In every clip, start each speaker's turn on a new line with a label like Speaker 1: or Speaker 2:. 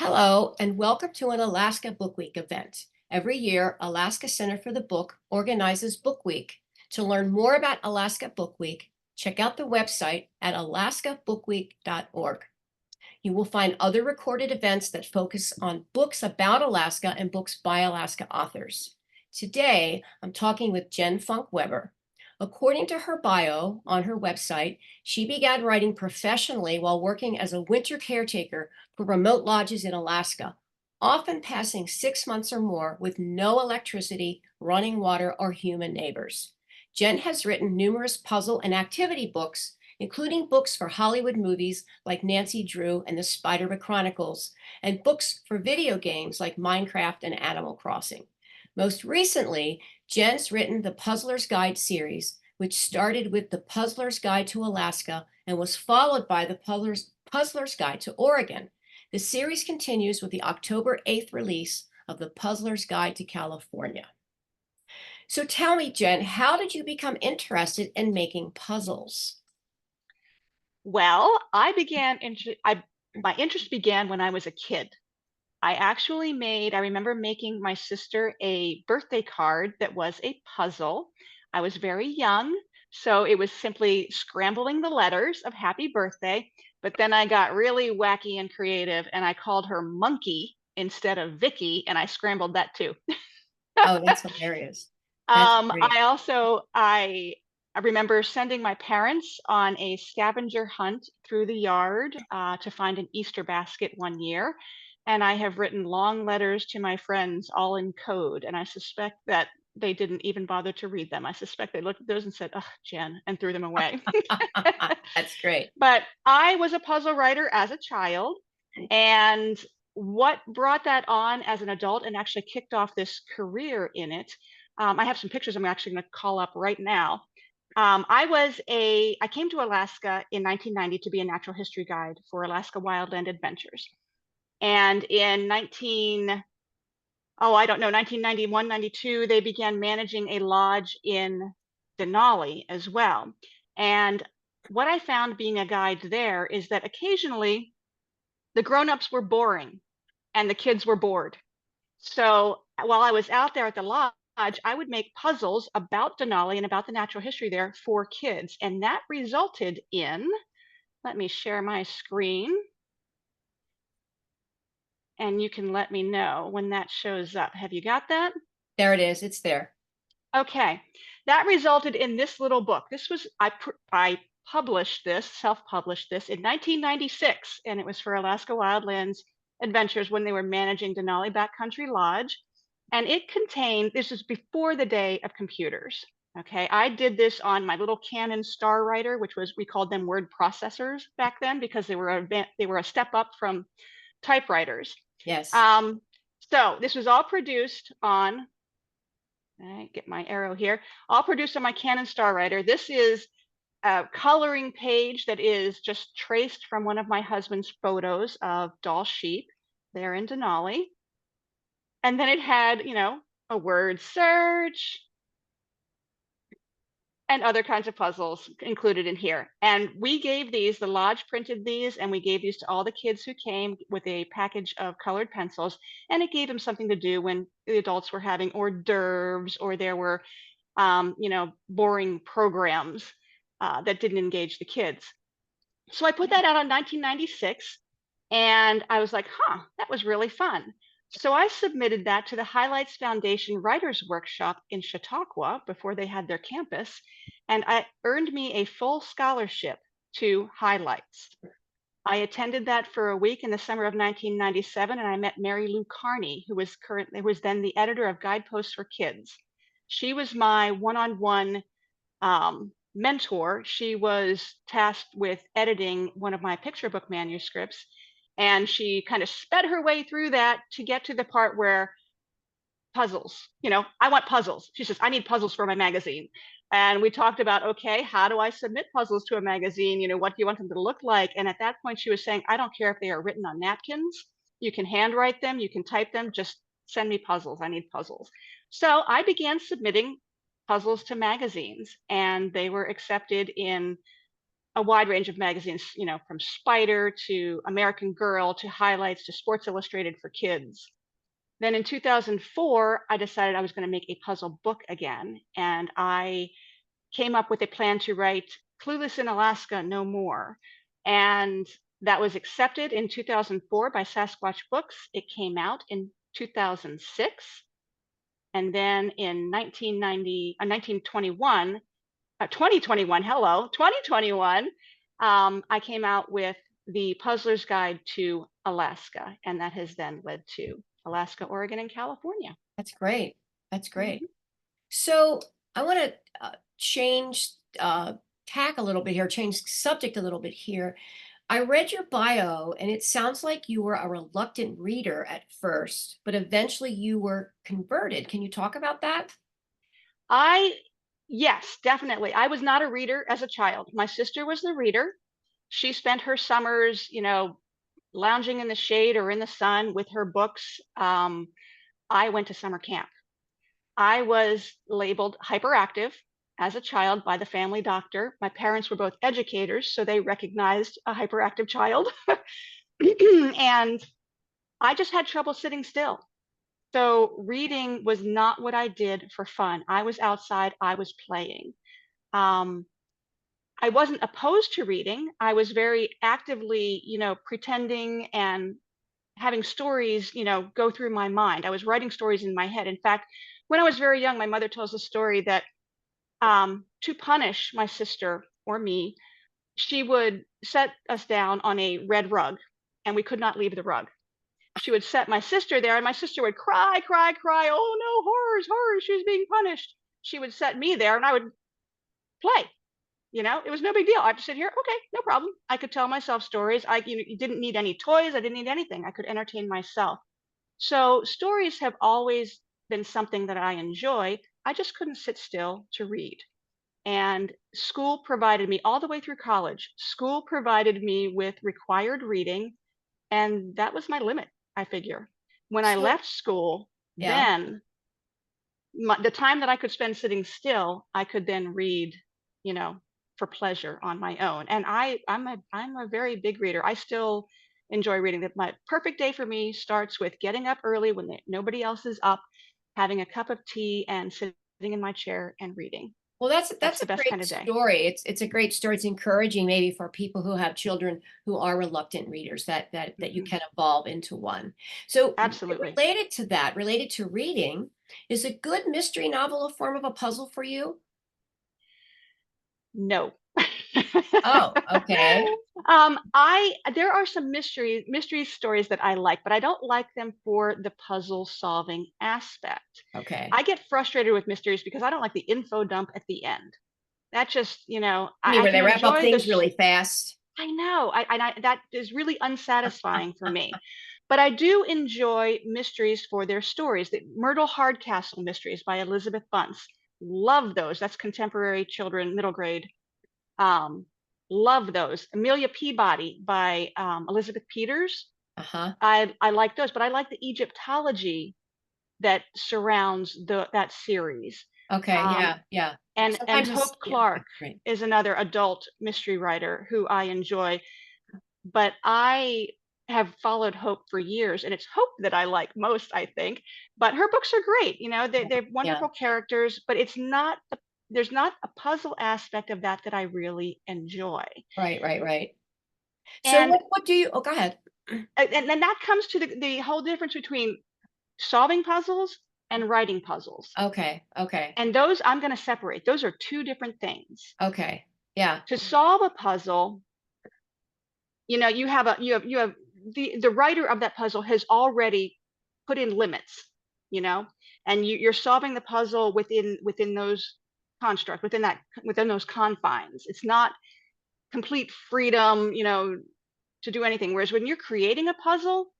Speaker 1: Hello, and welcome to an Alaska Book Week event. Every year, Alaska Center for the Book organizes Book Week. To learn more about Alaska Book Week, check out the website at alaskabookweek.org. You will find other recorded events that focus on books about Alaska and books by Alaska authors. Today, I'm talking with Jen Funk Weber. According to her bio on her website, she began writing professionally while working as a winter caretaker for remote lodges in Alaska, often passing 6 months or more with no electricity, running water, or human neighbors. Jen has written numerous puzzle and activity books, including books for Hollywood movies like Nancy Drew and the Spiderwick Chronicles, and books for video games like Minecraft and Animal Crossing. Most recently, Jen's written the Puzzler's Guide series, which started with the Puzzler's Guide to Alaska and was followed by the Puzzler's Guide to Oregon. The series continues with the October 8th release of the Puzzler's Guide to California. So tell me, Jen, how did you become interested in making puzzles?
Speaker 2: Well, my interest began when I was a kid. I remember making my sister a birthday card that was a puzzle. I was very young, so it was simply scrambling the letters of happy birthday. But then I got really wacky and creative and I called her Monkey instead of Vicky, and I scrambled that too.
Speaker 1: Oh, that's hilarious. That's great.
Speaker 2: I remember sending my parents on a scavenger hunt through the yard to find an Easter basket one year, and I have written long letters to my friends, all in code. And I suspect that they didn't even bother to read them. I suspect they looked at those and said, "Oh, Jen," and threw them away.
Speaker 1: That's great.
Speaker 2: But I was a puzzle writer as a child, and what brought that on as an adult and actually kicked off this career in it. I have some pictures I'm actually going to call up right now. I came to Alaska in 1990 to be a natural history guide for Alaska Wildland Adventures. And in 1991, 92, they began managing a lodge in Denali as well. And what I found being a guide there is that occasionally the grown-ups were boring and the kids were bored. So while I was out there at the lodge, I would make puzzles about Denali and about the natural history there for kids. And that resulted in, let me share my screen and you can let me know when that shows up. Have you got that?
Speaker 1: There it is. It's there.
Speaker 2: Okay, that resulted in this little book. I published this, self-published this in 1996, and it was for Alaska Wildlands Adventures when they were managing Denali Backcountry Lodge. And it contained, this is before the day of computers. Okay, I did this on my little Canon Star Writer, which was, we called them word processors back then because they were a step up from typewriters.
Speaker 1: Yes.
Speaker 2: Um, so this was all produced on, get my arrow here, all produced on my Canon Star Writer. This is a coloring page that is just traced from one of my husband's photos of doll sheep there in Denali. And then it had, a word search and other kinds of puzzles included in here. And we gave these, the lodge printed these, and we gave these to all the kids who came with a package of colored pencils. And it gave them something to do when the adults were having hors d'oeuvres or there were, boring programs that didn't engage the kids. So I put that out in 1996, and I was like, that was really fun. So I submitted that to the Highlights Foundation Writers Workshop in Chautauqua before they had their campus, and I earned me a full scholarship to Highlights. I attended that for a week in the summer of 1997, and I met Mary Lou Carney, who was then the editor of Guideposts for Kids. She was my one-on-one mentor. She was tasked with editing one of my picture book manuscripts, and she kind of sped her way through that to get to the part where puzzles, I want puzzles. She says, I need puzzles for my magazine. And we talked about, okay, how do I submit puzzles to a magazine? What do you want them to look like? And at that point, she was saying, I don't care if they are written on napkins. You can handwrite them, you can type them, just send me puzzles. I need puzzles. So I began submitting puzzles to magazines, and they were accepted in a wide range of magazines, from Spider to American Girl to Highlights to Sports Illustrated for kids. Then in 2004, I decided I was going to make a puzzle book again, and I came up with a plan to write Clueless in Alaska No More. And that was accepted in 2004 by Sasquatch Books. It came out in 2006. And then in 1921, 2021, hello, 2021, I came out with the Puzzler's Guide to Alaska. And that has then led to Alaska, Oregon, and California.
Speaker 1: That's great. That's great.
Speaker 2: Mhm.
Speaker 1: So I want to change tack a little bit here, change subject a little bit here. I read your bio, and it sounds like you were a reluctant reader at first, but eventually you were converted. Can you talk about that?
Speaker 2: I, yes, definitely. I was not a reader as a child. My sister was the reader. She spent her summers, lounging in the shade or in the sun with her books. I went to summer camp. I was labeled hyperactive as a child by the family doctor. My parents were both educators, so they recognized a hyperactive child. And I just had trouble sitting still. So reading was not what I did for fun. I was outside, I was playing. Um, I wasn't opposed to reading. I was very actively, pretending and having stories, go through my mind. I was writing stories in my head. In fact, when I was very young, my mother tells a story that to punish my sister or me, she would set us down on a red rug and we could not leave the rug. She would set my sister there and my sister would cry, cry, cry. Oh no, horrors, horrors, she's being punished. She would set me there and I would play. It was no big deal. I would sit here, okay, no problem. I could tell myself stories. You didn't need any toys. I didn't need anything. I could entertain myself. So stories have always been something that I enjoy. I just couldn't sit still to read. And school provided me all the way through college. School provided me with required reading, and that was my limit, I figure. When I
Speaker 1: So,
Speaker 2: left school,
Speaker 1: yeah.
Speaker 2: then the time that I could spend sitting still, I could then read, you know, for pleasure on my own. And I'm a very big reader. I still enjoy reading. That my perfect day for me starts with getting up early when nobody else is up, having a cup of tea, and sitting in my chair and reading.
Speaker 1: Well,
Speaker 2: That's
Speaker 1: that's
Speaker 2: the
Speaker 1: a
Speaker 2: best kind
Speaker 1: great
Speaker 2: of day.
Speaker 1: story. It's a great story. It's encouraging maybe for people who have children who are reluctant readers that you
Speaker 2: Mhm.
Speaker 1: can evolve into one. So
Speaker 2: Absolutely.
Speaker 1: related to that, related to reading, is a good mystery novel a form of a puzzle for you?
Speaker 2: No.
Speaker 1: Oh, okay.
Speaker 2: I there are some mystery stories that I like, but I don't like them for the puzzle solving aspect.
Speaker 1: Okay.
Speaker 2: I get frustrated with mysteries because I don't like the info dump at the end. That just,
Speaker 1: You mean
Speaker 2: I
Speaker 1: where
Speaker 2: can
Speaker 1: they wrap up
Speaker 2: enjoy
Speaker 1: things
Speaker 2: this.
Speaker 1: really fast?
Speaker 2: I know. That is really unsatisfying for me. But I do enjoy mysteries for their stories. The Myrtle Hardcastle mysteries by Elizabeth Bunce. Love those. That's contemporary children, middle grade. Um, Love those. Amelia Peabody by Elizabeth Peters.
Speaker 1: Uh-huh.
Speaker 2: I like those, but I like the Egyptology that surrounds that series.
Speaker 1: Okay.
Speaker 2: Um,
Speaker 1: Yeah. Yeah.
Speaker 2: and
Speaker 1: Sometimes it's
Speaker 2: Hope
Speaker 1: yeah.
Speaker 2: Clark
Speaker 1: Right.
Speaker 2: is another adult mystery writer who I enjoy, but I have followed Hope for years, and it's Hope that I like most, I think. But her books are great. They're
Speaker 1: Yeah.
Speaker 2: wonderful characters, but there's not a puzzle aspect of that that I really enjoy.
Speaker 1: Right. Right. Right. So
Speaker 2: And
Speaker 1: what do you? Oh, go ahead.
Speaker 2: and then that comes to the whole difference between solving puzzles and writing puzzles.
Speaker 1: Okay. Okay.
Speaker 2: And those I'm going to separate. Those are two different things.
Speaker 1: Okay. Yeah.
Speaker 2: To solve a puzzle, you have the writer of that puzzle has already put in limits, you know, and you're solving the puzzle within those constructs, within those confines. It's not complete freedom, to do anything. Whereas when you're creating a puzzle,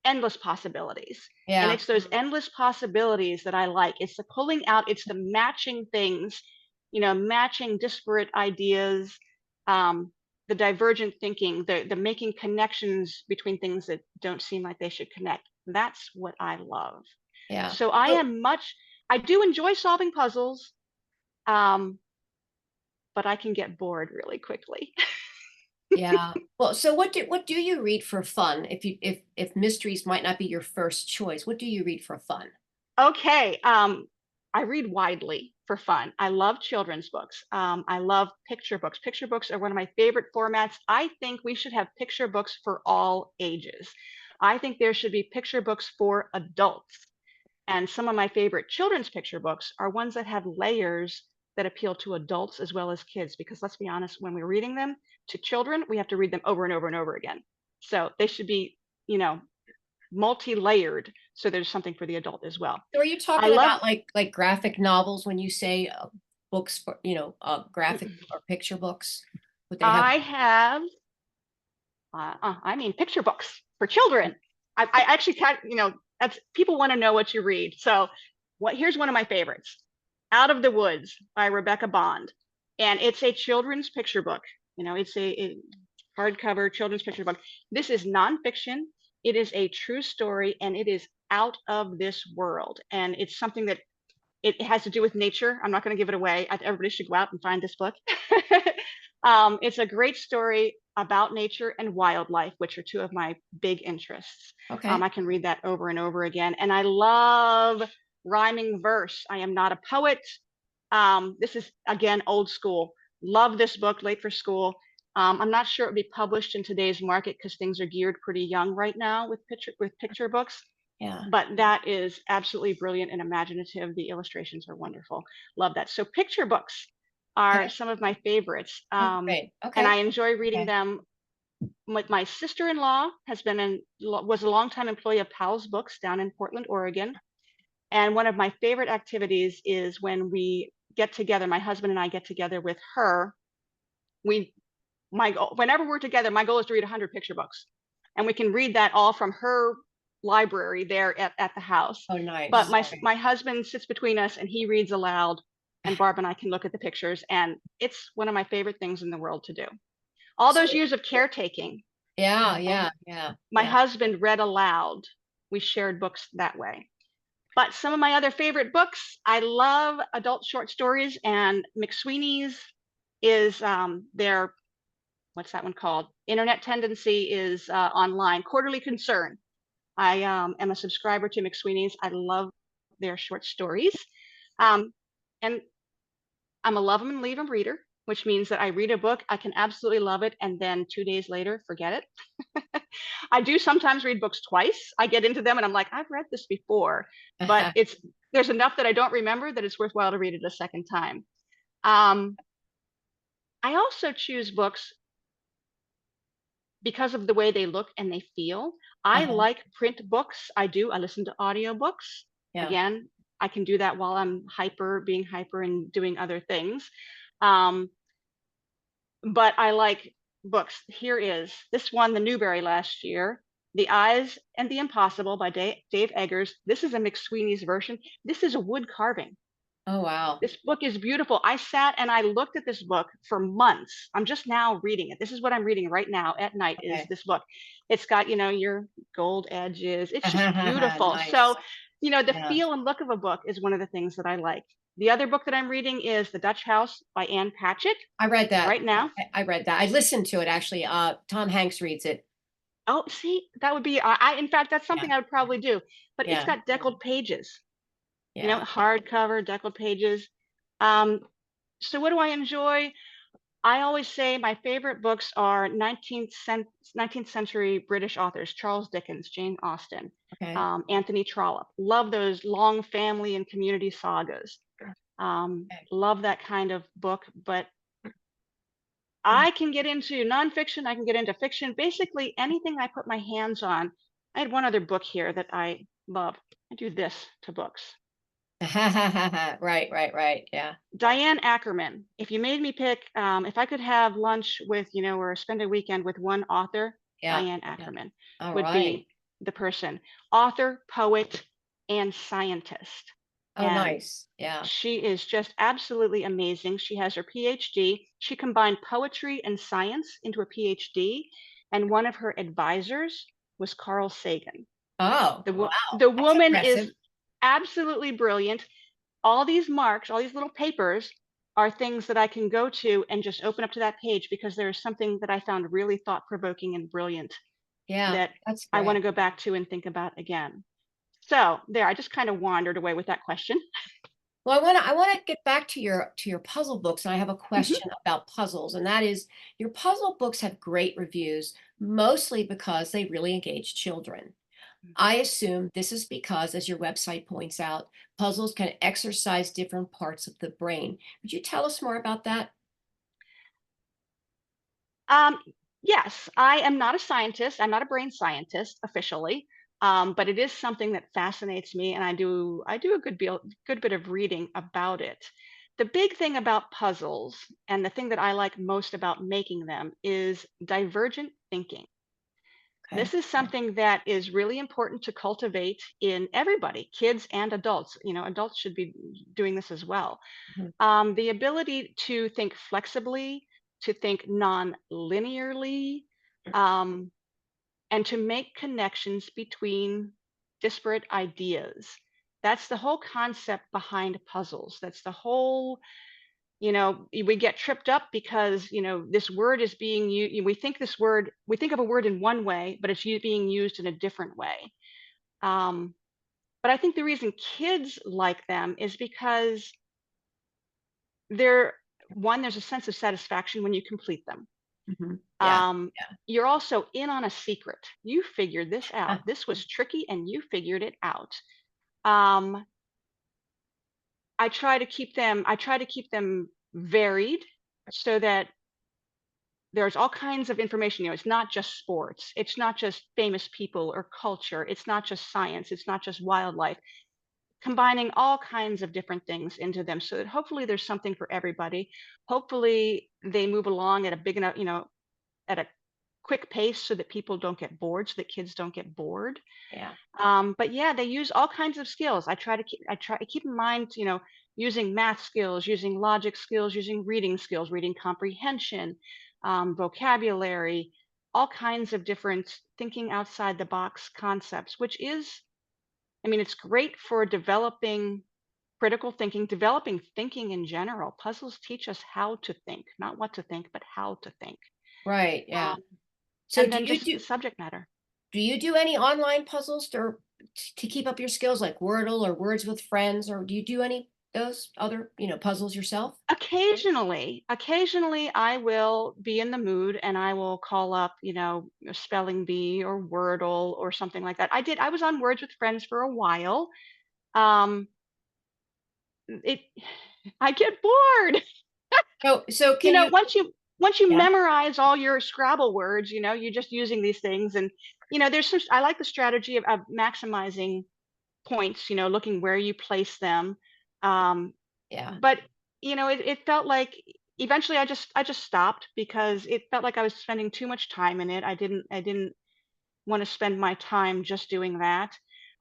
Speaker 2: endless possibilities. And
Speaker 1: Yeah.
Speaker 2: it's those endless possibilities that I like. It's the pulling out, it's the matching things, matching disparate ideas, um, the divergent thinking, the making connections between things that don't seem like they should connect. That's what I love.
Speaker 1: Yeah.
Speaker 2: So
Speaker 1: So
Speaker 2: I do enjoy solving puzzles, um, but I can get bored really quickly.
Speaker 1: Yeah. Well, so what do you read for fun? If mysteries might not be your first choice, what do you read for fun?
Speaker 2: Okay, I read widely for fun. I love children's books. I love picture books. Picture books are one of my favorite formats. I think we should have picture books for all ages. I think there should be picture books for adults. And some of my favorite children's picture books are ones that have layers that appeal to adults as well as kids. Because let's be honest, when we're reading them to children, we have to read them over and over and over again. So they should be, you know, multi-layered, so there's something for the adult as well.
Speaker 1: So are you
Speaker 2: I
Speaker 1: talking
Speaker 2: love
Speaker 1: about like graphic novels when you say books for, graphic or picture books? Would they have?
Speaker 2: I have I mean picture books for children. I actually that's people want to know what you read. So here's one of my favorites. Out of the Woods by Rebecca Bond. And it's a children's picture book. It's a hardcover children's picture book. This is nonfiction. It is a true story and it is out of this world. And it's something that it has to do with nature. I'm not going to give it away. Everybody should go out and find this book. It's a great story about nature and wildlife, which are two of my big interests.
Speaker 1: Okay.
Speaker 2: I can read that over and over again. And I love rhyming verse. I am not a poet. This is, again, old school. Love this book, Late for School. I'm not sure it would be published in today's market because things are geared pretty young right now with picture books.
Speaker 1: Yeah.
Speaker 2: But that is absolutely brilliant and imaginative. The illustrations are wonderful. Love that. So picture books are
Speaker 1: Okay.
Speaker 2: some of my favorites.
Speaker 1: Oh, great.
Speaker 2: And
Speaker 1: Okay.
Speaker 2: I enjoy reading
Speaker 1: Okay.
Speaker 2: them. My sister-in-law was a longtime employee of Powell's Books down in Portland, Oregon. And one of my favorite activities is when we get together, my husband and I get together with her. Whenever we're together, my goal is to read 100 picture books. And we can read that all from her library there at the house.
Speaker 1: Oh,
Speaker 2: But
Speaker 1: nice.
Speaker 2: my husband sits between us and he reads aloud, and Barb and I can look at the pictures, and it's one of my favorite things in the world to do. All
Speaker 1: So
Speaker 2: those years of caretaking,
Speaker 1: yeah,
Speaker 2: and
Speaker 1: yeah, yeah,
Speaker 2: my
Speaker 1: yeah.
Speaker 2: husband read aloud. We shared books that way. But some of my other favorite books, I love adult short stories, and McSweeney's is their, what's that one called? Internet Tendency is online. Quarterly Concern. I am a subscriber to McSweeney's. I love their short stories. Um, and I'm a love them and leave them reader, which means that I read a book, I can absolutely love it, and then 2 days later, forget it. I do sometimes read books twice. I get into them and I'm like, I've read this before, but there's enough that I don't remember that it's worthwhile to read it a second time. I also choose books because of the way they look and they feel. I
Speaker 1: Uh-huh.
Speaker 2: like print books. I do. I listen to audiobooks.
Speaker 1: Yeah.
Speaker 2: Again, I can do that while I'm being hyper and doing other things. Um, but I like books. Here is this one, The Newbery last year, The Eyes and the Impossible by Dave Eggers. This is a McSweeney's version. This is a wood carving.
Speaker 1: Oh, wow.
Speaker 2: This book is beautiful. I sat and I looked at this book for months. I'm just now reading it. This is what I'm reading right now at night is
Speaker 1: Okay.
Speaker 2: this book. It's got, your gold edges. It's just beautiful. So,
Speaker 1: Nice.
Speaker 2: the
Speaker 1: Yeah.
Speaker 2: feel and look of a book is one of the things that I like. The other book that I'm reading is The Dutch House by Anne Patchett
Speaker 1: I read that.
Speaker 2: right now.
Speaker 1: I read that. I listened to it actually. Tom Hanks reads it.
Speaker 2: Oh, see, that would be, in fact, that's
Speaker 1: Yeah.
Speaker 2: something I would probably do. But it's
Speaker 1: Yeah.
Speaker 2: got deckled pages,
Speaker 1: Yeah.
Speaker 2: hardcover, deckled pages. So what do I enjoy? I always say my favorite books are 19th century British authors, Charles Dickens, Jane Austen,
Speaker 1: Okay.
Speaker 2: Anthony Trollope. Love those long family and community sagas.
Speaker 1: Okay.
Speaker 2: Love that kind of book, but I can get into nonfiction, I can get into fiction, basically anything I put my hands on. I had one other book here that I love. I do this to books.
Speaker 1: Right, right, right. Yeah.
Speaker 2: Diane Ackerman. If you made me pick, if I could have lunch with, or spend a weekend with one author,
Speaker 1: Yeah.
Speaker 2: Diane
Speaker 1: Yeah.
Speaker 2: Ackerman
Speaker 1: All
Speaker 2: would
Speaker 1: right.
Speaker 2: be the person. Author, poet, and scientist.
Speaker 1: Oh,
Speaker 2: And
Speaker 1: nice. Yeah.
Speaker 2: she is just absolutely amazing. She has her PhD. She combined poetry and science into a PhD. And one of her advisors was Carl Sagan.
Speaker 1: Oh, wow.
Speaker 2: The
Speaker 1: That's
Speaker 2: woman is
Speaker 1: impressive.
Speaker 2: absolutely brilliant. All these marks, all these little papers are things that I can go to and just open up to that page because there's something that I found really thought provoking and brilliant
Speaker 1: Yeah,
Speaker 2: that
Speaker 1: that's
Speaker 2: I want
Speaker 1: great.
Speaker 2: to go back to and think about again. So there, I just kind of wandered away with that question.
Speaker 1: Well, I wanna get back to your puzzle books, and I have a
Speaker 2: Mhm.
Speaker 1: question about puzzles, and that is, your puzzle books have great reviews, mostly because they really engage children. I assume this is because, as your website points out, puzzles can exercise different parts of the brain. Would you tell us more about that?
Speaker 2: Um, yes, I am not a scientist. I'm not a brain scientist officially, but it is something that fascinates me, and I do a good bit of reading about it. The big thing about puzzles, and the thing that I like most about making them, is divergent thinking.
Speaker 1: Okay.
Speaker 2: This is
Speaker 1: Okay.
Speaker 2: something that is really important to cultivate in everybody, kids and adults. Adults should be doing this as well.
Speaker 1: Mhm.
Speaker 2: The ability to think flexibly, to think non-linearly, um, and to make connections between disparate ideas. That's the whole concept behind puzzles. That's the whole, we get tripped up because, this word is being used. We think of a word in one way, but it's being used in a different way. Um, but I think the reason kids like them is because There there's a sense of satisfaction when you complete them.
Speaker 1: Mhm. Yeah.
Speaker 2: Um,
Speaker 1: Yeah.
Speaker 2: you're also in on a secret. You figured this
Speaker 1: Ah,
Speaker 2: out. This was tricky and you figured it out. Um, I try to keep them varied so that there's all kinds of information. It's not just sports. It's not just famous people or culture. It's not just science. It's not just wildlife. Combining all kinds of different things into them so that hopefully there's something for everybody. Hopefully they move along at a big enough, at a quick pace so that people don't get bored, so that kids don't get bored.
Speaker 1: yeah.
Speaker 2: But yeah, they use all kinds of skills. I try to keep in mind, using math skills, using logic skills, using reading skills, reading comprehension, vocabulary, all kinds of different thinking outside the box concepts, which is, it's great for developing critical thinking, developing thinking in general. Puzzles teach us how to think, not what to think, but how to think.
Speaker 1: Right. Yeah.
Speaker 2: Um,
Speaker 1: So
Speaker 2: and then just the subject matter.
Speaker 1: do you do any online puzzles to keep up your skills like Wordle or Words with Friends, or do you do any those other, puzzles yourself?
Speaker 2: Occasionally I will be in the mood and I will call up, a spelling bee or Wordle or something like that. I was on Words with Friends for a while. Um, it I get bored.
Speaker 1: So can you
Speaker 2: Once you
Speaker 1: yeah.
Speaker 2: memorize all your Scrabble words, you're just using these things and I like the strategy of maximizing points, looking where you place them. Um,
Speaker 1: Yeah.
Speaker 2: but it felt like eventually I just stopped because it felt like I was spending too much time in it. I didn't want to spend my time just doing that.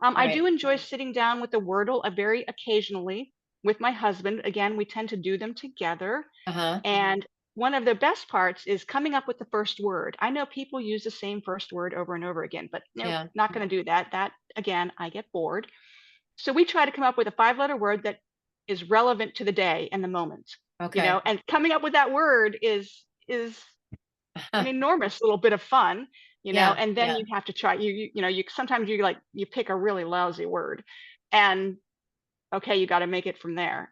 Speaker 2: I
Speaker 1: Right.
Speaker 2: do enjoy sitting down with the Wordle very occasionally with my husband. Again, we tend to do them together.
Speaker 1: Uh-huh.
Speaker 2: And one of the best parts is coming up with the first word. I know people use the same first word over and over again, but nope,
Speaker 1: Yeah.
Speaker 2: not going to do that. That again, I get bored. So we try to come up with a five-letter word that is relevant to the day and the moment,
Speaker 1: Okay.
Speaker 2: and coming up with that word is an enormous little bit of fun,
Speaker 1: Yeah.
Speaker 2: and then
Speaker 1: Yeah.
Speaker 2: you have to try you sometimes you pick a really lousy word and okay, you got to make it from there.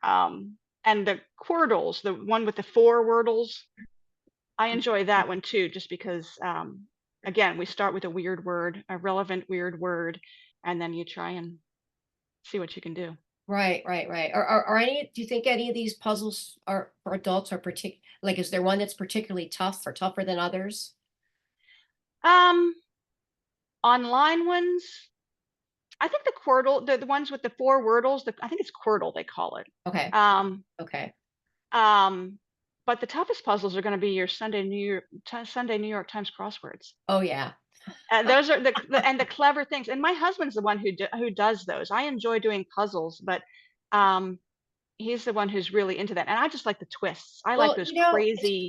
Speaker 2: And the Quordles, the one with the four wordles, I enjoy that one too, just because again, we start with a weird word, a relevant weird word, and then you try and see what you can do.
Speaker 1: Right, right, right. Are any do you think any of these puzzles are for adults are like, is there one that's particularly tough or tougher than others?
Speaker 2: Um, online ones, I think the Quirtle, the ones with the four wordles, I think it's Quirtle they call it.
Speaker 1: Okay.
Speaker 2: Um,
Speaker 1: Okay.
Speaker 2: um, but the toughest puzzles are going to be your Sunday New York Times crosswords.
Speaker 1: Oh, yeah.
Speaker 2: Those are the clever things. And my husband's the one who does those. I enjoy doing puzzles, but um, he's the one who's really into that. And I just like the twists. I like
Speaker 1: Well,
Speaker 2: those crazy.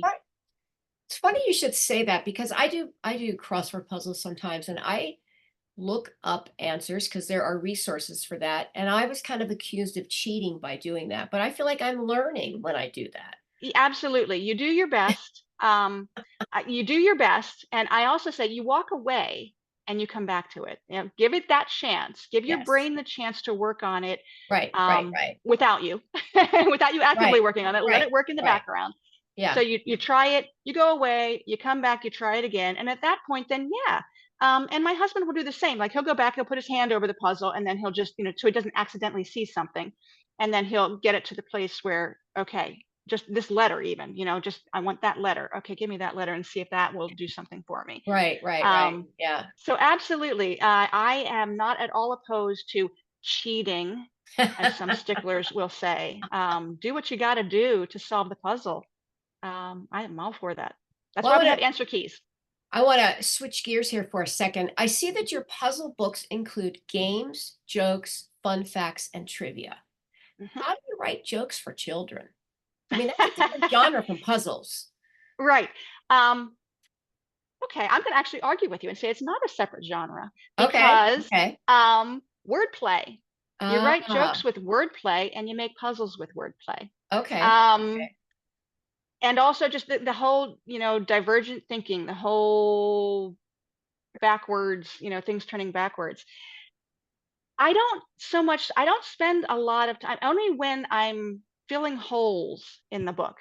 Speaker 1: it's funny you should say that because I do crossword puzzles sometimes, and I look up answers because there are resources for that. And I was kind of accused of cheating by doing that, but I feel like I'm learning when I do that.
Speaker 2: Absolutely, you do your best. You do your best, and I also say you walk away and you come back to it. You know, give it that chance. Give your
Speaker 1: Yes.
Speaker 2: brain the chance to work on it
Speaker 1: Right, right, right,
Speaker 2: without you, without you actively
Speaker 1: right,
Speaker 2: working on it. Let
Speaker 1: right,
Speaker 2: it work in the
Speaker 1: right.
Speaker 2: background. So
Speaker 1: Yeah.
Speaker 2: you try it, you go away, you come back, you try it again, and at that point, then yeah. And my husband will do the same. Like he'll go back, he'll put his hand over the puzzle, and then he'll just, so he doesn't accidentally see something, and then he'll get it to the place where, okay, just this letter, even, just I want that letter. Okay, give me that letter and see if that will do something for me.
Speaker 1: Right, right, right.
Speaker 2: Um,
Speaker 1: Yeah.
Speaker 2: so absolutely, I am not at all opposed to cheating, as some sticklers will say. Do what you got to do to solve the puzzle. I am all for that. That's
Speaker 1: Well,
Speaker 2: why we have answer keys.
Speaker 1: I want to switch gears here for a second. I see that your puzzle books include games, jokes, fun facts, and trivia.
Speaker 2: Mhm.
Speaker 1: How do you write jokes for children? I mean, that's a different genre from puzzles.
Speaker 2: Right. Um, okay, I'm going to actually argue with you and say it's not a separate genre
Speaker 1: Okay,
Speaker 2: because
Speaker 1: okay.
Speaker 2: wordplay. You write
Speaker 1: Ah,
Speaker 2: jokes with wordplay and you make puzzles with wordplay.
Speaker 1: okay,
Speaker 2: Um,
Speaker 1: okay,
Speaker 2: and also just the whole, divergent thinking, the whole backwards, things turning backwards. I don't spend a lot of time, only when I'm filling holes in the book.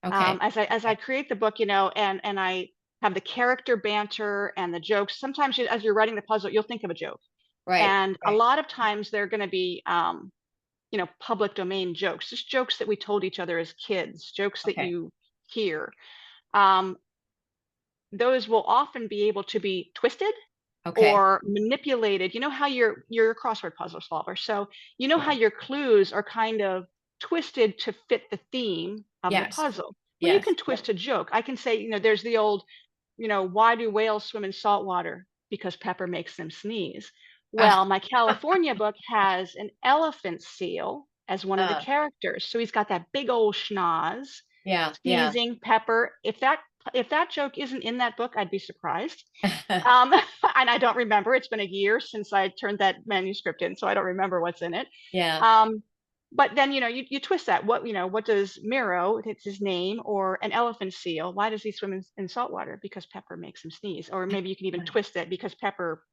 Speaker 1: okay,
Speaker 2: As I
Speaker 1: okay.
Speaker 2: create the book, and I have the character banter and the jokes. Sometimes as you're writing the puzzle, you'll think of a joke,
Speaker 1: Right,
Speaker 2: and a
Speaker 1: right.
Speaker 2: lot of times they're going to be, public domain jokes, just jokes that we told each other as kids, jokes that
Speaker 1: Okay,
Speaker 2: you hear. Um, those will often be able to be twisted
Speaker 1: okay.
Speaker 2: or manipulated. You know how you're a crossword puzzle solver, so you know how
Speaker 1: Yeah.
Speaker 2: your clues are kind of twisted to fit the theme of the
Speaker 1: Yes,
Speaker 2: puzzle. Well, you
Speaker 1: yes.
Speaker 2: can twist a joke. I can say, there's the old, why do whales swim in salt water? Because pepper makes them sneeze.
Speaker 1: Ah,
Speaker 2: Well, my California book has an elephant seal as one of the
Speaker 1: ah,
Speaker 2: characters. So he's got that big old schnoz,
Speaker 1: yeah, yeah.
Speaker 2: sneezing, pepper. If that joke isn't in that book, I'd be surprised. And I don't remember. It's been a year since I turned that manuscript in, so I don't remember what's in it.
Speaker 1: Yeah.
Speaker 2: Um, but then you twist that. What does Miro? It's his name, or an elephant seal. Why does he swim in salt water? Because pepper makes him sneeze. Or maybe you can even twist it because pepper,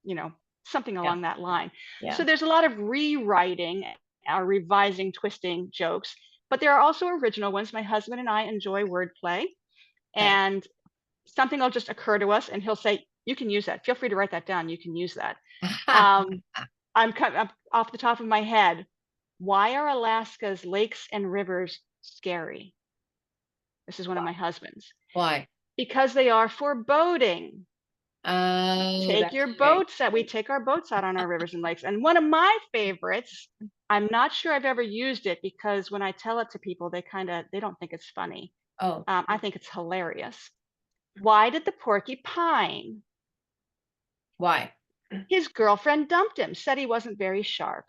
Speaker 2: you know, something
Speaker 1: Yeah,
Speaker 2: along that line. So
Speaker 1: yeah.
Speaker 2: there's a lot of rewriting or revising, twisting jokes, but there are also original ones. My husband and I enjoy wordplay,
Speaker 1: Okay.
Speaker 2: and something will just occur to us and he'll say, "You can use that. Feel free to write that down. You can use that." Um, I'm off the top of my head. Why are Alaska's lakes and rivers scary? This is one of
Speaker 1: Why?
Speaker 2: my husband's.
Speaker 1: Why?
Speaker 2: Because they are for boating.
Speaker 1: Oh,
Speaker 2: Take
Speaker 1: that's
Speaker 2: your
Speaker 1: right.
Speaker 2: boats out. We take our boats out on our rivers and lakes. And one of my favorites, I'm not sure I've ever used it because when I tell it to people, they don't think it's funny.
Speaker 1: Oh,
Speaker 2: I think it's hilarious. Why did the porky pine?
Speaker 1: why?
Speaker 2: His girlfriend dumped him, said he wasn't very sharp.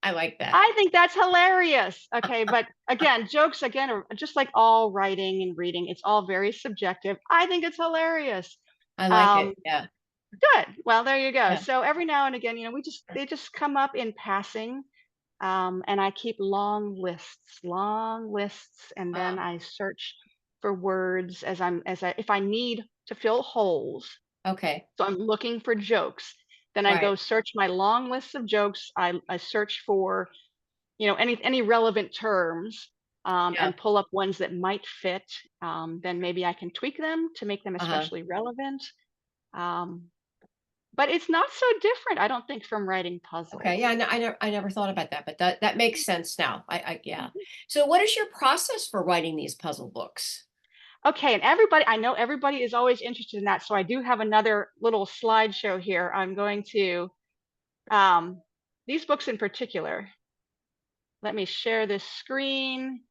Speaker 1: I like that.
Speaker 2: I think that's hilarious. Okay, but again, jokes again are just like all writing and reading. It's all very subjective. I think it's hilarious.
Speaker 1: I like it.
Speaker 2: Um,
Speaker 1: Yeah,
Speaker 2: Good. Well, there you go.
Speaker 1: yeah.
Speaker 2: So every now and again, they just come up in passing, and I keep long lists, and then
Speaker 1: Ah,
Speaker 2: I search for words if I need to fill holes.
Speaker 1: okay.
Speaker 2: So I'm looking for jokes. Then I
Speaker 1: Right.
Speaker 2: go search my long list of jokes. I search for, any relevant terms,
Speaker 1: Yeah.
Speaker 2: and pull up ones that might fit. Then maybe I can tweak them to make them
Speaker 1: Uh-huh.
Speaker 2: especially relevant. Um, but it's not so different, I don't think, from writing
Speaker 1: Okay.
Speaker 2: puzzles.
Speaker 1: Yeah, I never thought about that, but that makes sense now. Yeah. So what is your process for writing these puzzle books?
Speaker 2: Okay, and I know everybody is always interested in that, so I do have another little slideshow here. I'm going to, um, these books in particular. Let me share this screen.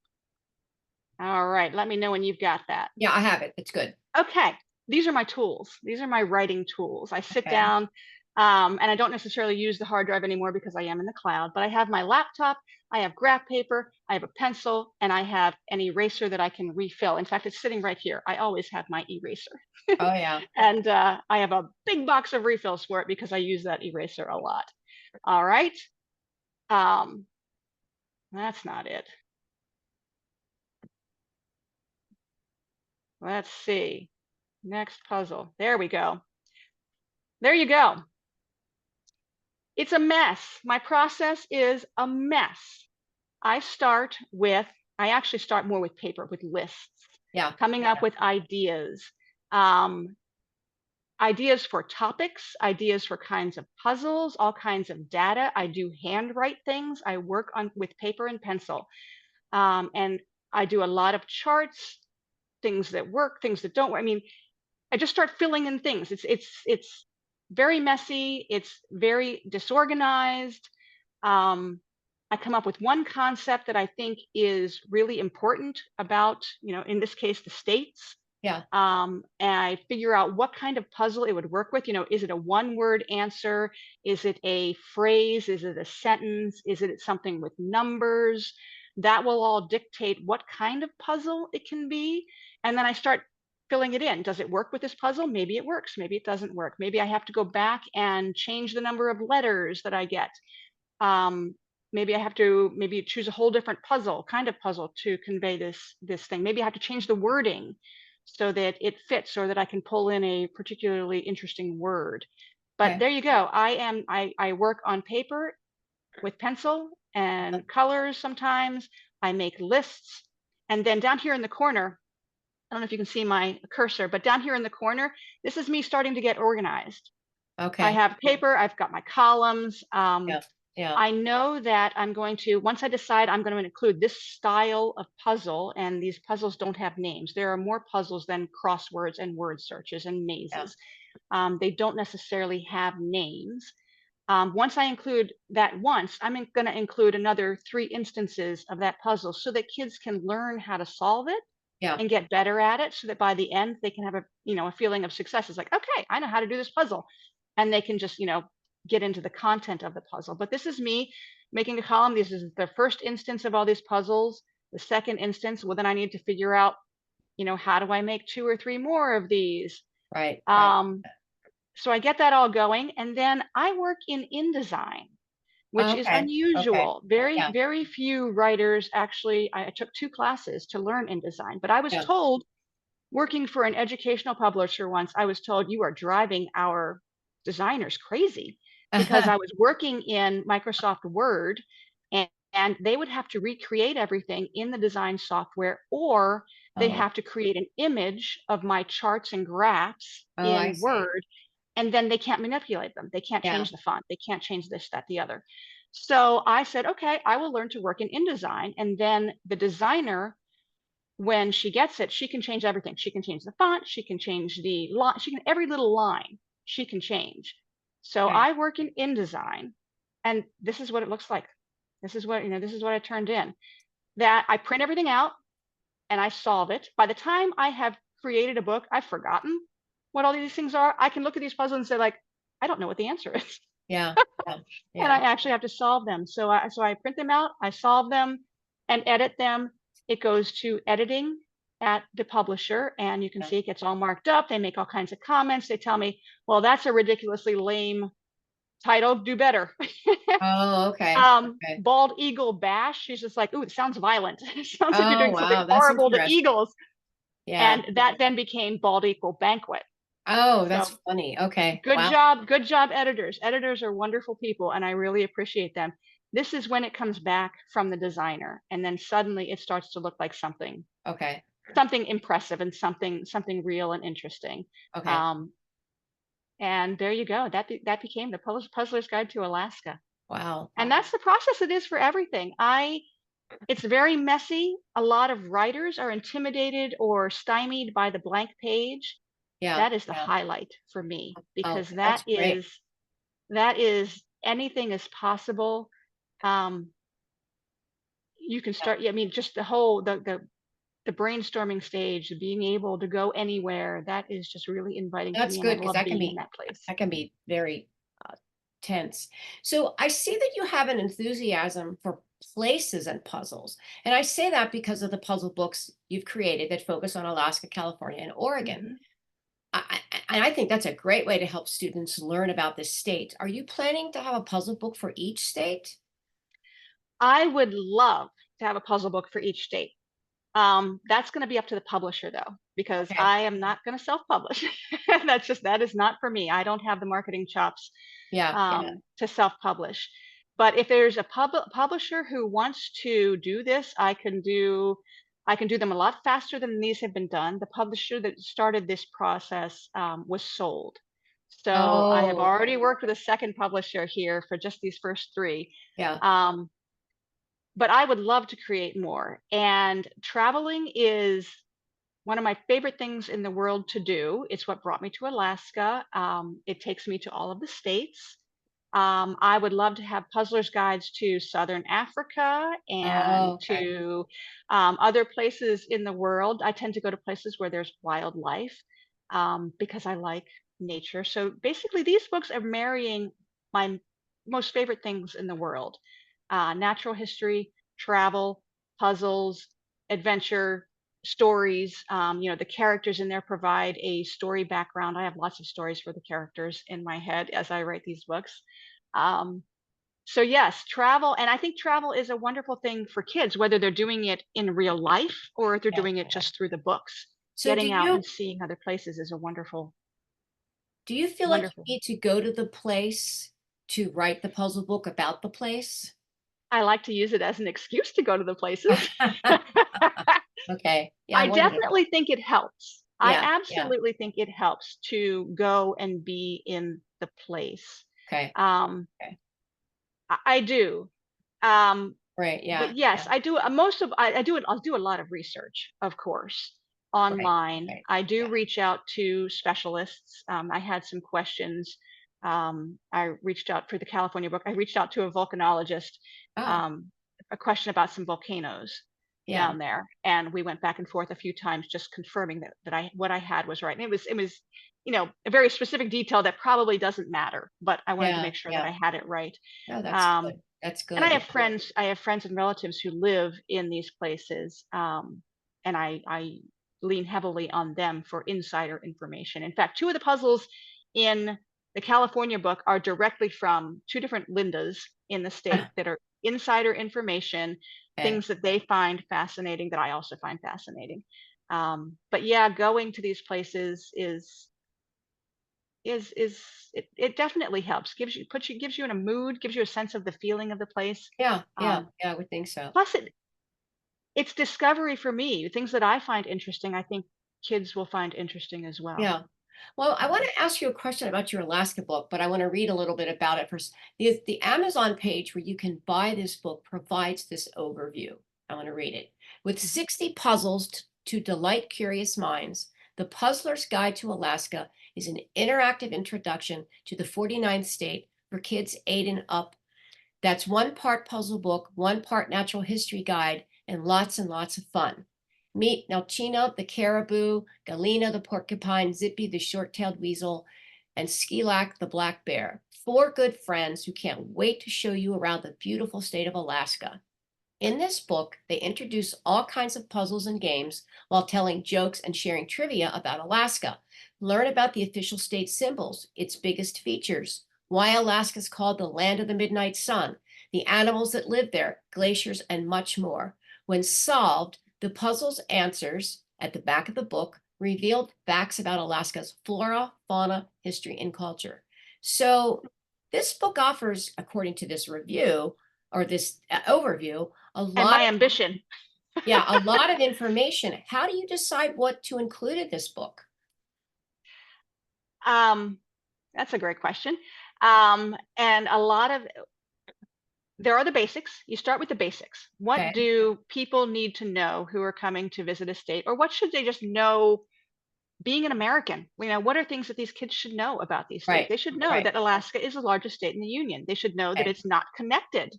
Speaker 2: All right, let me know when you've got that.
Speaker 1: Yeah, I have it. It's good.
Speaker 2: Okay, these are my tools. These are my writing tools. I sit
Speaker 1: Okay.
Speaker 2: down. And I don't necessarily use the hard drive anymore because I am in the cloud, but I have my laptop, I have graph paper, I have a pencil, and I have an eraser that I can refill. In fact, it's sitting right here. I always have my eraser.
Speaker 1: Oh, yeah.
Speaker 2: And I have a big box of refills for it because I use that eraser a lot. All right. Um, that's not it. Let's see. Next puzzle. There we go. There you go. It's a mess. My process is a mess. I actually start more with paper, with lists,
Speaker 1: Yeah.
Speaker 2: coming up with ideas, um, ideas for topics, ideas for kinds of puzzles, all kinds of data. I do handwrite things. I work on with paper and pencil, and I do a lot of charts, things that work, things that don't work. I mean, I just start filling in things. It's very messy. It's very disorganized. Um, I come up with one concept that I think is really important about, in this case, the states.
Speaker 1: Yeah.
Speaker 2: And I figure out what kind of puzzle it would work with. Is it a one-word answer? Is it a phrase? Is it a sentence? Is it something with numbers? That will all dictate what kind of puzzle it can be. And then I start filling it in. Does it work with this puzzle? Maybe it works. Maybe it doesn't work. Maybe I have to go back and change the number of letters that I get. Um, maybe I have to choose a whole different kind of puzzle to convey this thing. Maybe I have to change the wording so that it fits, or that I can pull in a particularly interesting word. But
Speaker 1: Okay.
Speaker 2: there you go. I work on paper with pencil and colors sometimes. I make lists. And then down here in the corner, I don't know if you can see my cursor, but down here in the corner, this is me starting to get organized. I
Speaker 1: Okay.
Speaker 2: have paper, I've got my columns.
Speaker 1: Yeah. Yeah.
Speaker 2: I know that I'm going to, once I decide I'm going to include this style of puzzle, and these puzzles don't have names. There are more puzzles than crosswords and word searches and
Speaker 1: Yeah.
Speaker 2: mazes. They don't necessarily have names. Once I include that once, I'm going to include another 3 instances of that puzzle so that kids can learn how to solve it
Speaker 1: Yeah.
Speaker 2: and get better at it, so that by the end they can have a feeling of success. It's like, okay, I know how to do this puzzle, and they can just get into the content of the puzzle. But this is me making a column. This is the first instance of all these puzzles. The second instance, well, then I need to figure out, how do I make 2 or 3 more of these.
Speaker 1: Right. Right.
Speaker 2: um, so I get that all going, and then I work in InDesign, which is
Speaker 1: Okay. Okay.
Speaker 2: unusual. Very,
Speaker 1: Yeah.
Speaker 2: very few writers actually. I took 2 classes to learn InDesign, but I was
Speaker 1: Yeah.
Speaker 2: told, working for an educational publisher once, I was told, you are driving our designers crazy, because I was working in Microsoft Word, and they would have to recreate everything in the design software, or they
Speaker 1: Oh.
Speaker 2: have to create an image of my charts and graphs
Speaker 1: Oh, I
Speaker 2: in
Speaker 1: see.
Speaker 2: Word, and then they can't manipulate them. They can't
Speaker 1: Yeah.
Speaker 2: change the font. They can't change this, that, the other. So I said, okay, I will learn to work in InDesign. And then the designer, when she gets it, she can change everything. She can change the font, she can change the line, every little line she can change. So
Speaker 1: Okay.
Speaker 2: I work in InDesign, and this is what it looks like. This is what I turned in. That I print everything out and I solve it. By the time I have created a book, I've forgotten what all these things are. I can look at these puzzles and say, like, I don't know what the answer is.
Speaker 1: Yeah. Yeah.
Speaker 2: And I
Speaker 1: Yeah.
Speaker 2: actually have to solve them. So I print them out, I solve them and edit them. It goes to editing at the publisher, and you can
Speaker 1: Yeah.
Speaker 2: see it gets all marked up. They make all kinds of comments. They tell me, well, that's a ridiculously lame title. Do better.
Speaker 1: Oh, okay. Okay.
Speaker 2: Bald eagle bash. She's just like, ooh, it sounds violent. It sounds like you're
Speaker 1: Oh,
Speaker 2: doing something
Speaker 1: wow. That's
Speaker 2: horrible to
Speaker 1: interesting.
Speaker 2: eagles.
Speaker 1: Yeah.
Speaker 2: And that then became bald eagle banquet.
Speaker 1: Oh,
Speaker 2: So
Speaker 1: that's funny. Okay.
Speaker 2: good
Speaker 1: Wow.
Speaker 2: job. Good job, editors. Editors are wonderful people, and I really appreciate them. This is when it comes back from the designer, and then suddenly it starts to look like
Speaker 1: Okay.
Speaker 2: something impressive, and something real and interesting.
Speaker 1: Okay.
Speaker 2: Um, and there you go. That became the Puzzler's Guide to Alaska.
Speaker 1: Wow.
Speaker 2: And that's the process it is for everything. It's very messy. A lot of writers are intimidated or stymied by the blank page.
Speaker 1: Yeah.
Speaker 2: That is the
Speaker 1: Yeah.
Speaker 2: highlight for me,
Speaker 1: Oh,
Speaker 2: because
Speaker 1: that's great.
Speaker 2: that is anything is possible. Um, you can
Speaker 1: Yeah.
Speaker 2: start. Yeah, I mean, just the whole the brainstorming stage, being able to go anywhere. That is just really inviting to
Speaker 1: That's
Speaker 2: me, and I
Speaker 1: good because
Speaker 2: love being in that place.
Speaker 1: that can be very tense. So I see that you have an enthusiasm for places and puzzles. And I say that because of the puzzle books you've created that focus on Alaska, California, and Oregon.
Speaker 2: Mhm.
Speaker 1: And I think that's a great way to help students learn about this state. Are you planning to have a puzzle book for each state?
Speaker 2: I would love to have a puzzle book for each state. That's gonna be up to the publisher though, because
Speaker 1: Okay.
Speaker 2: I am not gonna self-publish. That is not for me. I don't have the marketing chops
Speaker 1: Yeah. Yeah.
Speaker 2: to self-publish. But if there's a publisher who wants to do this, I can do them a lot faster than these have been done. The publisher that started this process was sold. So I have
Speaker 1: Oh,
Speaker 2: already worked with a second publisher here for just these first three.
Speaker 1: yeah.
Speaker 2: Um, but I would love to create more. And traveling is one of my favorite things in the world to do. It's what brought me to Alaska. It takes me to all of the states. I would love to have puzzlers guides to Southern Africa and
Speaker 1: Oh, okay.
Speaker 2: to other places in the world. I tend to go to places where there's wildlife because I like nature. So basically, these books are marrying my most favorite things in the world: natural history, travel, puzzles, adventure, stories. The characters in there provide a story background. I have lots of stories for the characters in my head as I write these books. Um, so yes, travel, and I think travel is a wonderful thing for kids, whether they're doing it in real life or if they're
Speaker 1: Yeah.
Speaker 2: doing it just through the books.
Speaker 1: So
Speaker 2: Getting out and seeing other places is a
Speaker 1: do you feel like
Speaker 2: wonderful.
Speaker 1: you need to go to the place to write the puzzle book about the place?
Speaker 2: I like to use it as an excuse to go to the places.
Speaker 1: Okay. Yeah,
Speaker 2: I
Speaker 1: wonderful.
Speaker 2: definitely think it helps. I
Speaker 1: Yeah, yeah.
Speaker 2: absolutely think it helps to go and be in the place.
Speaker 1: Okay.
Speaker 2: Um,
Speaker 1: Okay.
Speaker 2: I do. Um,
Speaker 1: Right.
Speaker 2: but
Speaker 1: Yeah.
Speaker 2: yes,
Speaker 1: Yeah.
Speaker 2: I do most of I do it. I'll do a lot of research, of course,
Speaker 1: Right.
Speaker 2: online.
Speaker 1: Right.
Speaker 2: I do
Speaker 1: Yeah.
Speaker 2: reach out to specialists. I had some questions. I reached out for the California book. I reached out to a volcanologist,
Speaker 1: Oh,
Speaker 2: um, a question about some volcanoes
Speaker 1: yeah.
Speaker 2: down there, and we went back and forth a few times, just confirming that I what I had was right. And it was a very specific detail that probably doesn't matter, but I wanted to
Speaker 1: Yeah.
Speaker 2: make sure that
Speaker 1: Yeah.
Speaker 2: I had it right.
Speaker 1: No, that's
Speaker 2: Um,
Speaker 1: good. That's
Speaker 2: and
Speaker 1: good. Yeah.
Speaker 2: I have friends and relatives who live in these places, and I lean heavily on them for insider information. In fact, two of the puzzles in the California book are directly from two different Lindas in the state that are insider information,
Speaker 1: Okay.
Speaker 2: things that they find fascinating that I also find fascinating. But yeah, going to these places is it definitely helps. Gives you in a mood, gives you a sense of the feeling of the place.
Speaker 1: Yeah. Yeah.
Speaker 2: Um,
Speaker 1: Yeah. I would think so.
Speaker 2: plus it's discovery for me. Things that I find interesting, I think kids will find interesting as well.
Speaker 1: Yeah. Well, I want
Speaker 2: Um,
Speaker 1: to ask you a question about your Alaska book, but I want to read a little bit about it first. The Amazon page where you can buy this book provides this overview. I want to read it. With
Speaker 2: mhm.
Speaker 1: 60 puzzles to delight curious minds, The Puzzler's Guide to Alaska is an interactive introduction to the 49th state for kids 8 and up. That's one part puzzle book, one part natural history guide, and lots of fun. Meet Nelchino the caribou, Galena the porcupine, Zippy the short-tailed weasel, and Skilak the black bear. Four good friends who can't wait to show you around the beautiful state of Alaska. In this book, they introduce all kinds of puzzles and games while telling jokes and sharing trivia about Alaska. Learn about the official state symbols, its biggest features, why Alaska is called the land of the midnight sun, the animals that live there, glaciers, and much more. When solved, the puzzle's answers at the back of the book revealed facts about Alaska's flora, fauna, history, and culture. So, this book offers, according to this review or this overview, a
Speaker 2: And
Speaker 1: lot
Speaker 2: my
Speaker 1: of,
Speaker 2: ambition.
Speaker 1: yeah, a lot of information. How do you decide what to include in this book?
Speaker 2: um, that's a great question. And a lot of there are the basics. You start with the basics. What
Speaker 1: Okay,
Speaker 2: do people need to know who are coming to visit a state, or what should they just know being an American? What are things that these kids should know about these states?
Speaker 1: right,
Speaker 2: They should know
Speaker 1: right.
Speaker 2: that Alaska is the largest state in the union. They should know that
Speaker 1: Okay,
Speaker 2: it's not connected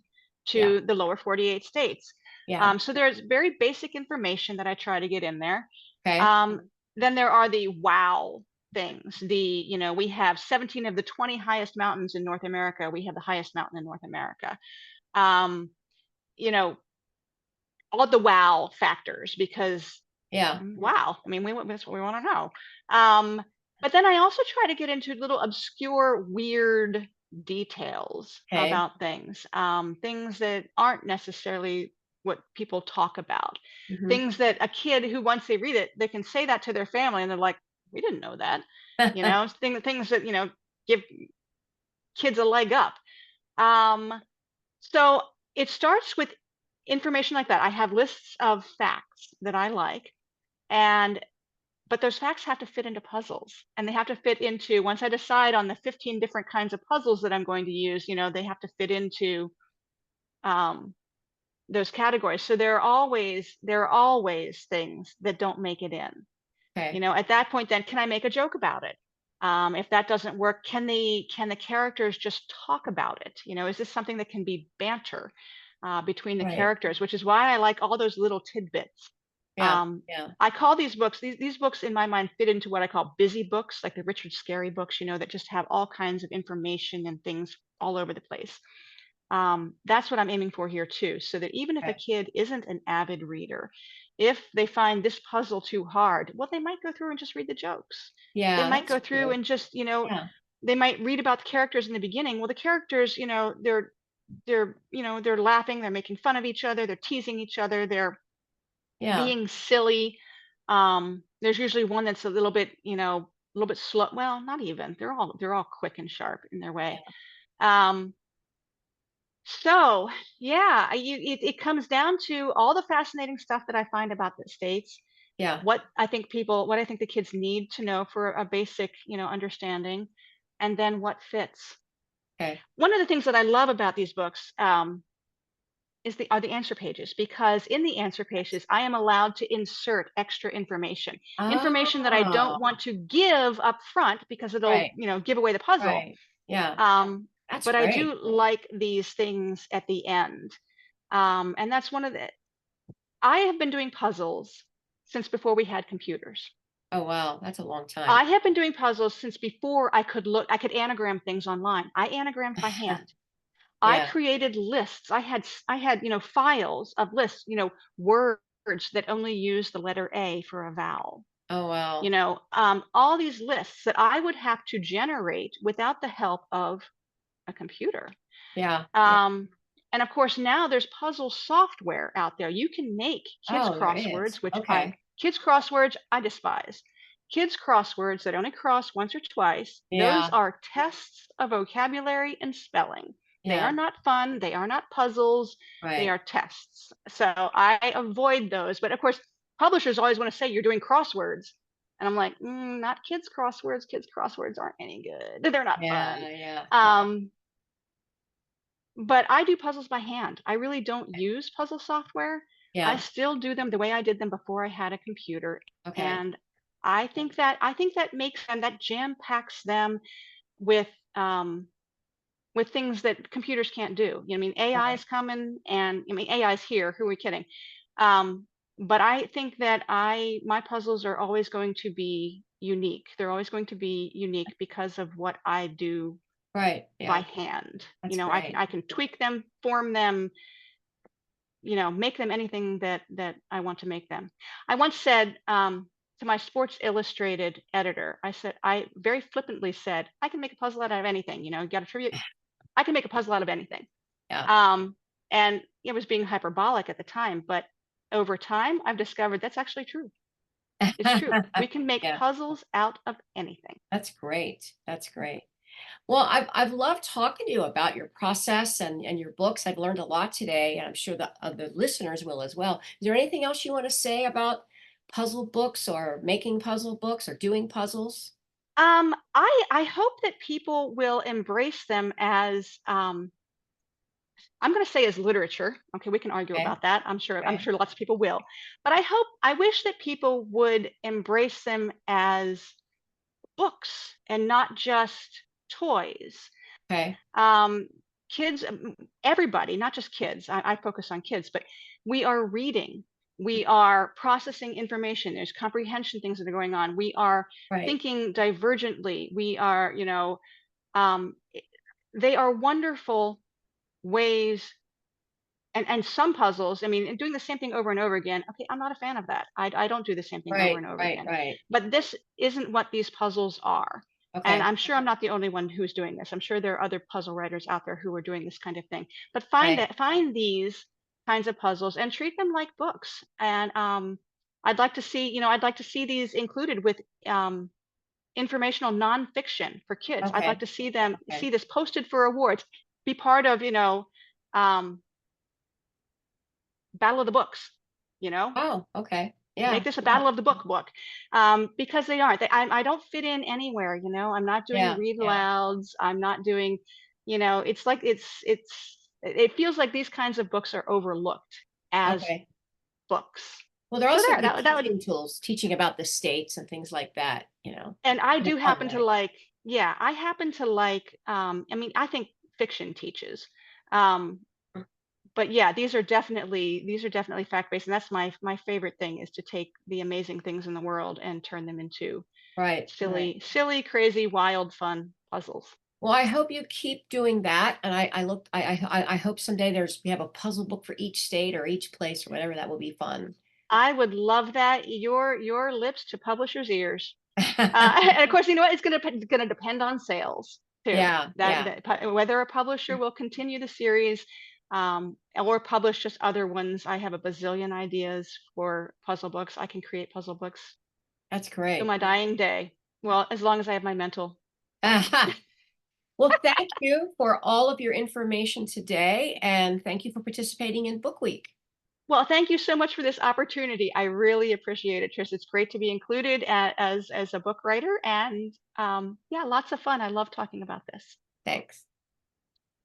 Speaker 1: yeah,
Speaker 2: to the lower 48 states.
Speaker 1: yeah.
Speaker 2: So there's very basic information that I try to get in there.
Speaker 1: Okay,
Speaker 2: Um, then there are the wow things. We have 17 of the 20 highest mountains in North America. We have the highest mountain in North America. Um, you know, all the wow factors because
Speaker 1: Yeah.
Speaker 2: wow. I mean, that's what we want to know. Um, but then I also try to get into little obscure, weird details
Speaker 1: Okay.
Speaker 2: about things, things that aren't necessarily what people talk about,
Speaker 1: Mhm.
Speaker 2: things that a kid who once they read it, they can say that to their family, and they're like, "We didn't know that," things that give kids a leg up. Um, so it starts with information like that. I have lists of facts that I like, and but those facts have to fit into puzzles, and they have to fit into once I decide on the 15 different kinds of puzzles that I'm going to use, they have to fit into um, those categories. So there are always things that don't make it in.
Speaker 1: Okay.
Speaker 2: At that point, then can I make a joke about it? If that doesn't work, can the characters just talk about it? Is this something that can be banter between the
Speaker 1: Right.
Speaker 2: characters? Which is why I like all those little tidbits.
Speaker 1: Yeah. Yeah.
Speaker 2: I call these books these books in my mind fit into what I call busy books, like the Richard Scarry books, that just have all kinds of information and things all over the place. That's what I'm aiming for here too, so that even if a
Speaker 1: Okay.
Speaker 2: kid isn't an avid reader, if they find this puzzle too hard, well, they might go through and just read the jokes. They
Speaker 1: Yeah,
Speaker 2: might
Speaker 1: that's
Speaker 2: go through
Speaker 1: true.
Speaker 2: and just,
Speaker 1: Yeah.
Speaker 2: they might read about the characters in the beginning. Well, the characters, they're laughing, they're making fun of each other, they're teasing each other, they're
Speaker 1: Yeah.
Speaker 2: being silly. There's usually one that's a little bit slow. Well, not even. They're all quick and sharp in their way.
Speaker 1: Yeah.
Speaker 2: Um, so yeah, it comes down to all the fascinating stuff that I find about the states.
Speaker 1: Yeah.
Speaker 2: What I think the kids need to know for a basic, understanding, and then what fits.
Speaker 1: Okay.
Speaker 2: One of the things that I love about these books are the answer pages, because in the answer
Speaker 1: Yes.
Speaker 2: pages I am allowed to insert extra information that I
Speaker 1: Oh,
Speaker 2: don't want to give up front because it'll
Speaker 1: right.
Speaker 2: give away the puzzle.
Speaker 1: Right. Yeah. That's
Speaker 2: But I
Speaker 1: great.
Speaker 2: do like these things at the end, and that's one of the I have been doing puzzles since before we had computers.
Speaker 1: Oh, wow. That's a long time.
Speaker 2: I have been doing puzzles since before I could anagram things online. I anagrammed by hand. I
Speaker 1: Yeah.
Speaker 2: created lists. I had, files of lists, words that only use the letter A for a vowel.
Speaker 1: Oh, wow.
Speaker 2: All these lists that I would have to generate without the help of a computer.
Speaker 1: Yeah. Yeah.
Speaker 2: Um, and of course, now there's puzzle software out there. You can make
Speaker 1: Oh, there is. Okay.
Speaker 2: kids crosswords I despise. Kids crosswords that only cross once or twice. Those
Speaker 1: Yeah.
Speaker 2: are tests of vocabulary and spelling. They are
Speaker 1: Yeah.
Speaker 2: not fun. They are not puzzles. They
Speaker 1: Right.
Speaker 2: are tests. So I avoid those. But of course, publishers always want to say you're doing crosswords. And I'm like, not kids crosswords. Kids crosswords aren't any good. They're not fun.
Speaker 1: Yeah. Yeah. Yeah.
Speaker 2: Um, but I do puzzles by hand. I really don't use puzzle software. I
Speaker 1: Yeah.
Speaker 2: still do them the way I did them before I had a computer.
Speaker 1: Okay.
Speaker 2: And I think that makes them that jam packs them with um with things that computers can't do. I mean, AI
Speaker 1: Right.
Speaker 2: is coming, and I mean AI is here. Who are we kidding? Um, but I think that I my puzzles are always going to be unique. They're always going to be unique because of what I do
Speaker 1: Right.
Speaker 2: by
Speaker 1: Yeah.
Speaker 2: hand.
Speaker 1: That's
Speaker 2: I can
Speaker 1: great.
Speaker 2: I can tweak them, form them, make them anything that I want to make them. I once said to my Sports Illustrated editor, I very flippantly said, I can make a puzzle out of anything. Got a trivia. I can make a puzzle out of anything.
Speaker 1: Yeah.
Speaker 2: Um, and it was being hyperbolic at the time, but over time, I've discovered that's actually true. It's true. We can make
Speaker 1: Yeah.
Speaker 2: puzzles out of anything.
Speaker 1: That's great. That's great. Well, I've loved talking to you about your process and your books. I've learned a lot today, and I'm sure the listeners will as well. Is there anything else you want to say about puzzle books or making puzzle books or doing puzzles?
Speaker 2: I hope that people will embrace them as I'm going to say as literature. Okay, we can argue
Speaker 1: Okay.
Speaker 2: about that. I'm
Speaker 1: Okay.
Speaker 2: sure lots of people will. But I wish that people would embrace them as books and not just toys.
Speaker 1: Okay.
Speaker 2: Um, kids, everybody, not just kids. I focus on kids, but we are reading. We are processing information. There's comprehension things that are going on. We are
Speaker 1: Right.
Speaker 2: thinking divergently. We are, um, i- they are wonderful ways. And some puzzles, I mean, and doing the same thing over and over again, okay, I'm not a fan of that. I don't do the same thing over
Speaker 1: Right.
Speaker 2: and over
Speaker 1: Right.
Speaker 2: again.
Speaker 1: Right.
Speaker 2: But this isn't what these puzzles are. And
Speaker 1: Okay.
Speaker 2: I'm sure I'm not the only one who's doing this. I'm sure there are other puzzle writers out there who are doing this kind of thing. But
Speaker 1: Right.
Speaker 2: find these kinds of puzzles and treat them like books. And I'd like to see these included with informational nonfiction for kids. I'd like
Speaker 1: Okay.
Speaker 2: to see them
Speaker 1: Okay.
Speaker 2: see this posted for awards, be part of, um, battle of the books, you know?
Speaker 1: Oh, okay.
Speaker 2: Make
Speaker 1: Yeah.
Speaker 2: this a
Speaker 1: Yeah.
Speaker 2: battle of the book, because they aren't. I don't fit in anywhere, you know? I'm not doing
Speaker 1: Yeah.
Speaker 2: read
Speaker 1: Yeah.
Speaker 2: alouds. I'm not doing, it's like it feels like these kinds of books are overlooked as
Speaker 1: Okay.
Speaker 2: books.
Speaker 1: Well, they're
Speaker 2: So
Speaker 1: also
Speaker 2: there,
Speaker 1: good
Speaker 2: that would
Speaker 1: teaching tools, teaching about the states and things like that,
Speaker 2: and I
Speaker 1: in a
Speaker 2: do
Speaker 1: fun
Speaker 2: happen to
Speaker 1: way.
Speaker 2: like, yeah, I happen to like, I mean, I think fiction teaches. Um, but yeah, these are definitely fact-based, and that's my favorite thing is to take the amazing things in the world and turn them into
Speaker 1: Right. Right.
Speaker 2: silly, crazy, wild, fun puzzles.
Speaker 1: Well, I hope you keep doing that. And I hope someday we have a puzzle book for each state or each place or whatever. That will be fun.
Speaker 2: I would love that. Your lips to publishers' ears. And of course, you know what? It's gonna depend on sales too.
Speaker 1: Yeah. Yeah.
Speaker 2: Whether a publisher will continue the series, or publish just other ones. I have a bazillion ideas for puzzle books. I can create puzzle books
Speaker 1: That's
Speaker 2: till
Speaker 1: great.
Speaker 2: my dying day. Well, as long as I have my mental health.
Speaker 1: Aha. Well, thank you for all of your information today, and thank you for participating in Book Week.
Speaker 2: Well, thank you so much for this opportunity. I really appreciate it, Trish. It's great to be included as a book writer, and yeah, lots of fun. I love talking about this.
Speaker 1: Thanks.